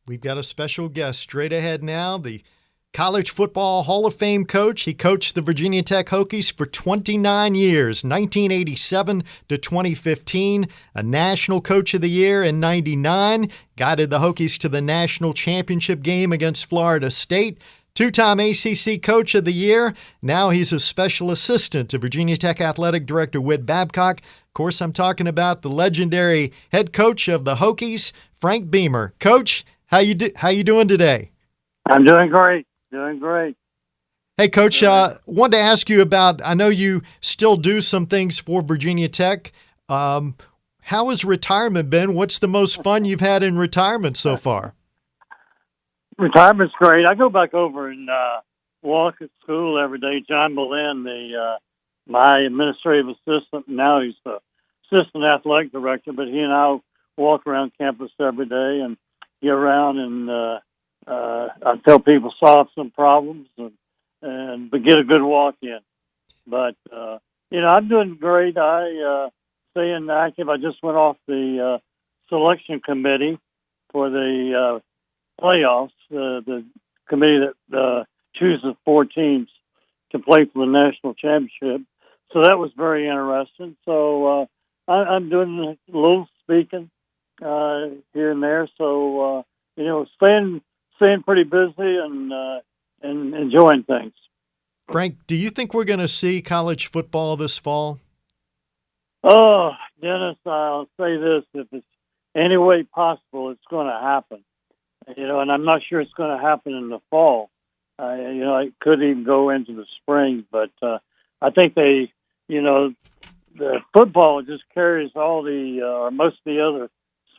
We've got a special guest straight ahead now, the College Football Hall of Fame coach. He coached the Virginia Tech Hokies for 29 years, 1987 to 2015, a National Coach of the Year in 99, guided the Hokies to the National Championship game against Florida State, two-time ACC Coach of the Year. Now he's a special assistant to Virginia Tech Athletic Director Whit Babcock. Of course, I'm talking about the legendary head coach of the Hokies, Frank Beamer. Coach, how you doing today? I'm doing great. Doing great. Hey, Coach, wanted to ask you about, I know you still do some things for Virginia Tech. How has retirement been? What's the most fun you've had in retirement so far? Retirement's great. I go back over and walk at school every day. John Boleyn, my administrative assistant, now he's the assistant athletic director, but he and I walk around campus every day and get around and I tell people solve some problems and get a good walk in. But I'm doing great. I staying active. I just went off the selection committee for the playoffs. The committee that chooses 4 teams to play for the national championship. So that was very interesting. So I'm doing a little speaking here and there. So staying pretty busy and enjoying things. Frank, do you think we're going to see college football this fall? Oh, Dennis, I'll say this: if it's any way possible, it's going to happen. And I'm not sure it's going to happen in the fall. It could even go into the spring. But I think the football just carries all or most of the other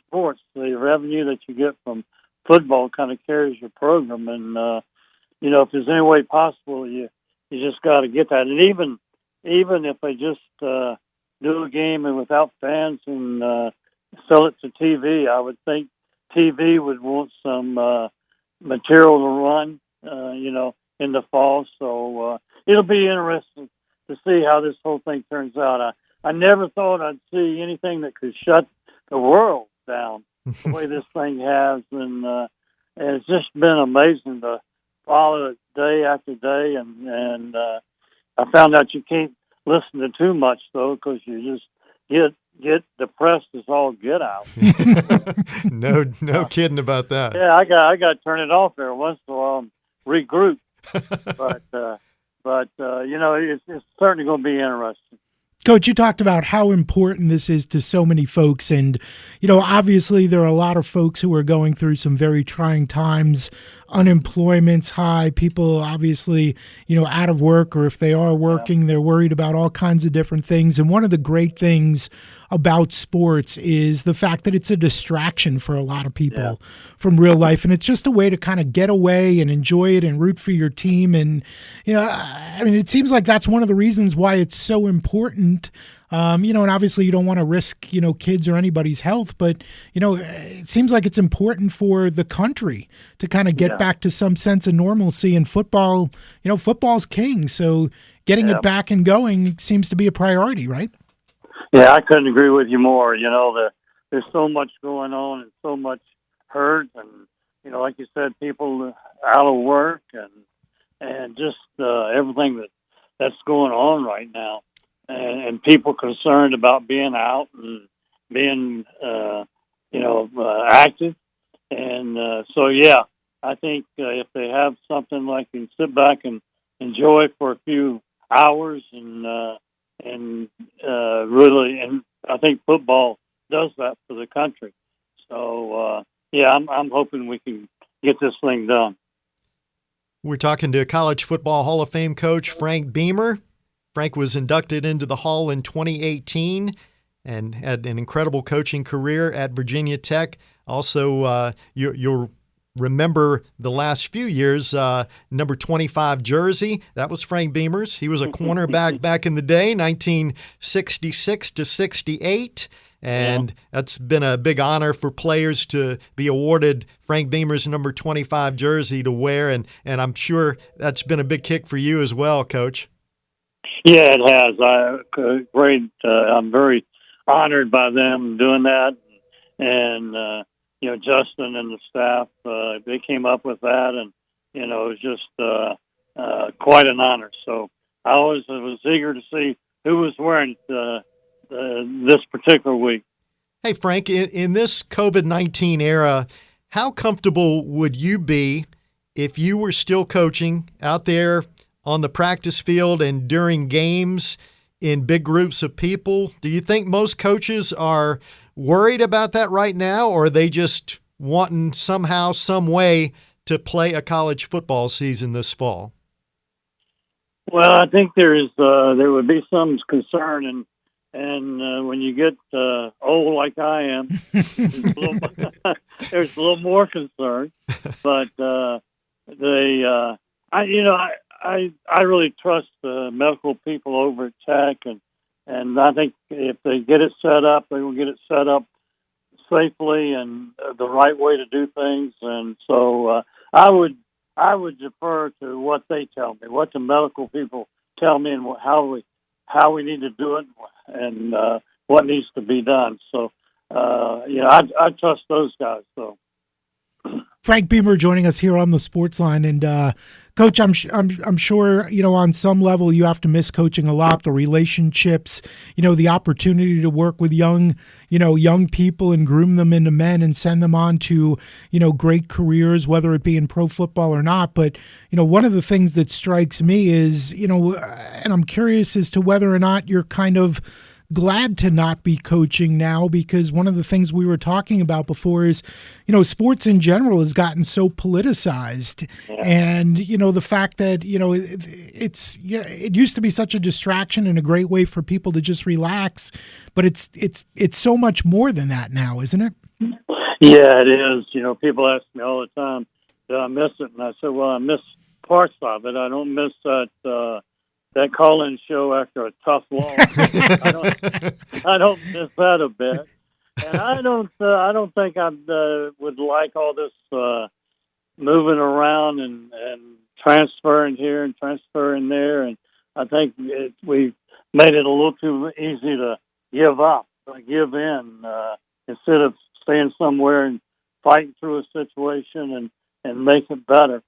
sports. The revenue that you get from football kind of carries your program, and if there's any way possible, you just got to get that. And even if they just do a game and without fans and sell it to TV, I would think TV would want some material to run, in the fall. So it'll be interesting to see how this whole thing turns out. I never thought I'd see anything that could shut the world down the way this thing has, and it's just been amazing to follow it day after day. And I found out you can't listen to too much though, because you just get depressed as all get out. No kidding about that. Yeah, I got to turn it off there once in a while and regroup. but it's certainly going to be interesting. Coach, you talked about how important this is to so many folks. And, obviously there are a lot of folks who are going through some very trying times. Unemployment's high. People obviously, out of work, or if they are working, they're worried about all kinds of different things. And one of the great things about sports is the fact that it's a distraction for a lot of people from real life. And it's just a way to kind of get away and enjoy it and root for your team. And, it seems like that's one of the reasons why it's so important. And obviously you don't want to risk, kids or anybody's health, but, it seems like it's important for the country to kind of get back to some sense of normalcy. And football, football's king. So getting it back and going seems to be a priority, right? Yeah, I couldn't agree with you more. There's so much going on and so much hurt, and like you said, people out of work and just everything that's going on right now, and people concerned about being out and being active, and so I think if they have something like you can sit back and enjoy for a few hours and really, and I think football does that for the country. So, I'm hoping we can get this thing done. We're talking to College Football Hall of Fame coach Frank Beamer. Frank was inducted into the Hall in 2018 and had an incredible coaching career at Virginia Tech. Also, you'll remember the last few years, number 25 jersey, that was Frank Beamer's. He was a cornerback back in the day, 1966 to 68. And that's been a big honor for players to be awarded Frank Beamer's number 25 jersey to wear. And I'm sure that's been a big kick for you as well, Coach. Yeah, it has. I'm very honored by them doing that. And, Justin and the staff, they came up with that, and it was just quite an honor. So I always was eager to see who was wearing it this particular week. Hey, Frank, in this COVID-19 era, how comfortable would you be if you were still coaching out there on the practice field and during games in big groups of people? Do you think most coaches are worried about that right now, or are they just wanting somehow, some way to play a college football season this fall? Well, I think there would be some concern, and when you get old like I am, there's a little more concern. But I really trust the medical people over at Tech, and I think if they get it set up, they will get it set up safely and the right way to do things. And so I would defer to what they tell me, what the medical people tell me, and how we need to do it, and what needs to be done. So I trust those guys. So. Frank Beamer joining us here on the Sportsline, and Coach, I'm sure on some level you have to miss coaching a lot. The relationships, the opportunity to work with young people and groom them into men and send them on to great careers, whether it be in pro football or not. But one of the things that strikes me is and I'm curious as to whether or not you're kind of glad to not be coaching now, because one of the things we were talking about before is, sports in general has gotten so politicized. Yeah. And, the fact that, it used to be such a distraction and a great way for people to just relax, but it's so much more than that now, isn't it? Yeah, it is. People ask me all the time, do I miss it? And I said, well, I miss parts of it. I don't miss that call-in show after a tough loss. I don't miss that a bit, and I don't think I would like all this moving around and transferring here and transferring there. And I think we've made it a little too easy to give up, give in, instead of staying somewhere and fighting through a situation and make it better.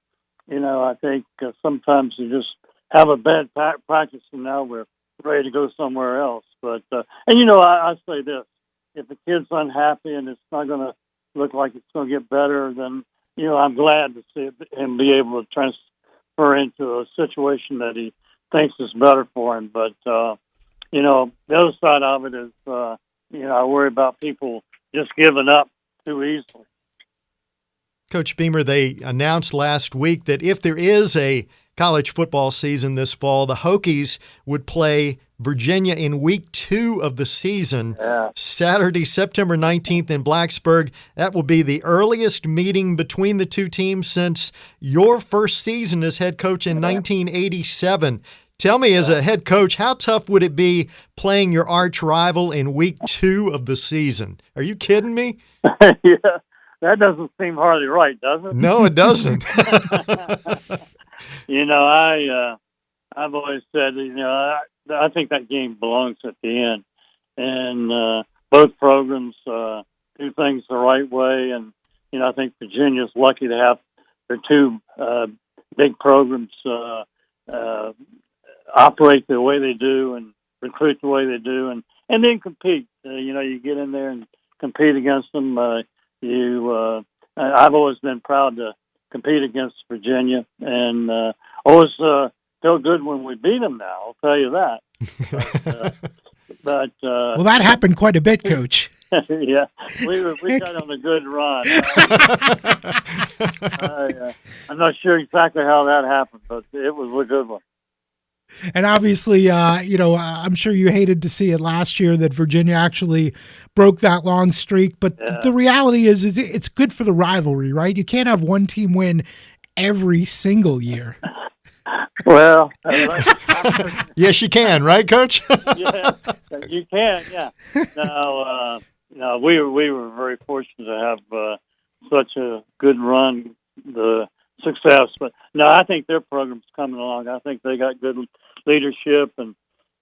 I think sometimes you just have a bad practice, and now we're ready to go somewhere else. But I say this: if the kid's unhappy and it's not going to look like it's going to get better, then I'm glad to see him be able to transfer into a situation that he thinks is better for him. But the other side of it is, I worry about people just giving up too easily. Coach Beamer, they announced last week that if there is a college football season this fall, the Hokies would play Virginia in week 2 of the season, Saturday, September 19th in Blacksburg. That will be the earliest meeting between the two teams since your first season as head coach in 1987. Tell me, as a head coach, how tough would it be playing your arch rival in week 2 of the season? Are you kidding me? Yeah, that doesn't seem hardly right, does it? No, it doesn't. I've always said, I think that game belongs at the end, and both programs do things the right way, and I think Virginia's lucky to have their two big programs operate the way they do and recruit the way they do, and then compete. You get in there and compete against them. I've always been proud to compete against Virginia, and always feel good when we beat them now, I'll tell you that. But well, that happened quite a bit, Coach. Yeah, we got on a good run. I'm not sure exactly how that happened, but it was a good one. And obviously, I'm sure you hated to see it last year that Virginia actually broke that long streak. But the reality is it's good for the rivalry, right? You can't have one team win every single year. Well, yes, you can, right, Coach? Yeah, you can. Yeah. No, we were very fortunate to have such a good run, the success. But no, I think their program's coming along. I think they got good leadership, and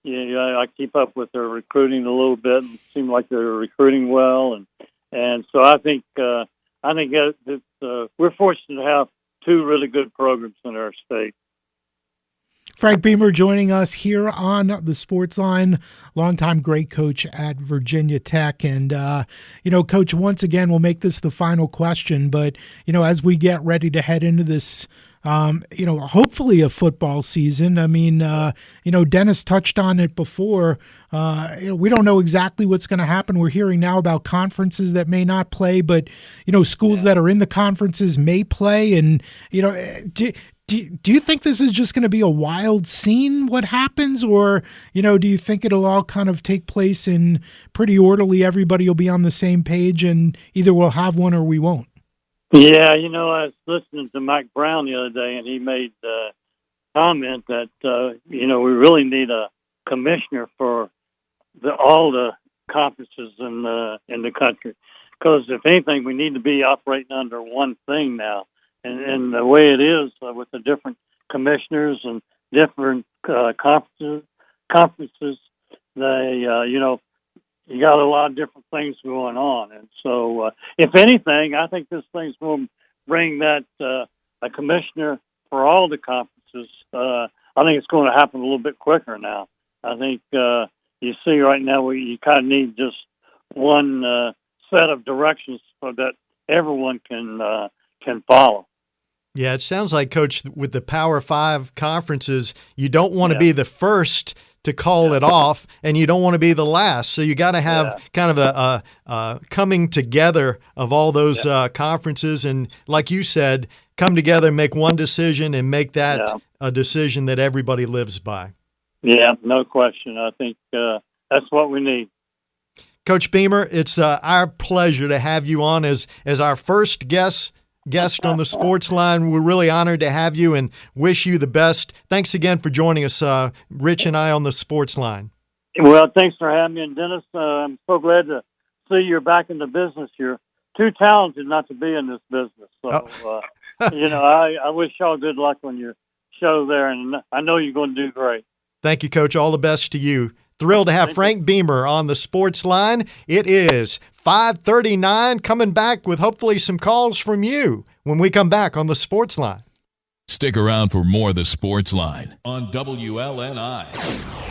I keep up with their recruiting a little bit, and it seems like they're recruiting well, and so I think I think we're fortunate to have two really good programs in our state. Frank Beamer joining us here on the Sportsline, longtime great coach at Virginia Tech. And, Coach, once again, we'll make this the final question. But, as we get ready to head into this, hopefully a football season. I mean, Dennis touched on it before. We don't know exactly what's going to happen. We're hearing now about conferences that may not play, but, schools that are in the conferences may play. And, do you think this is just going to be a wild scene, what happens? Or, do you think it'll all kind of take place in pretty orderly, everybody will be on the same page and either we'll have one or we won't? Yeah, I was listening to Mike Brown the other day, and he made the comment that, we really need a commissioner for all the conferences in the country. Because if anything, we need to be operating under one thing now. And the way it is with the different commissioners and different conferences, they, you got a lot of different things going on. And so, if anything, I think this thing's going to bring that a commissioner for all the conferences. I think it's going to happen a little bit quicker now. I think you see right now you kind of need just one set of directions so that everyone can follow. Yeah, it sounds like, Coach, with the Power 5 conferences, you don't want to be the first to call it off, and you don't want to be the last. So you got to have kind of a coming together of all those conferences, and like you said, come together, make one decision, and make that a decision that everybody lives by. Yeah, no question. I think that's what we need. Coach Beamer, it's our pleasure to have you on as our first guest on the Sportsline. We're really honored to have you and wish you the best. Thanks again for joining us, Rich and I, on the Sportsline. Well, thanks for having me. And Dennis, I'm so glad to see you're back in the business. You're too talented not to be in this business. So, I wish y'all good luck on your show there, and I know you're going to do great. Thank you, Coach. All the best to you. Thrilled to have Frank Beamer on the Sportsline. It is 5:39, coming back with hopefully some calls from you when we come back on the Sportsline. Stick around for more of the Sportsline on WLNI.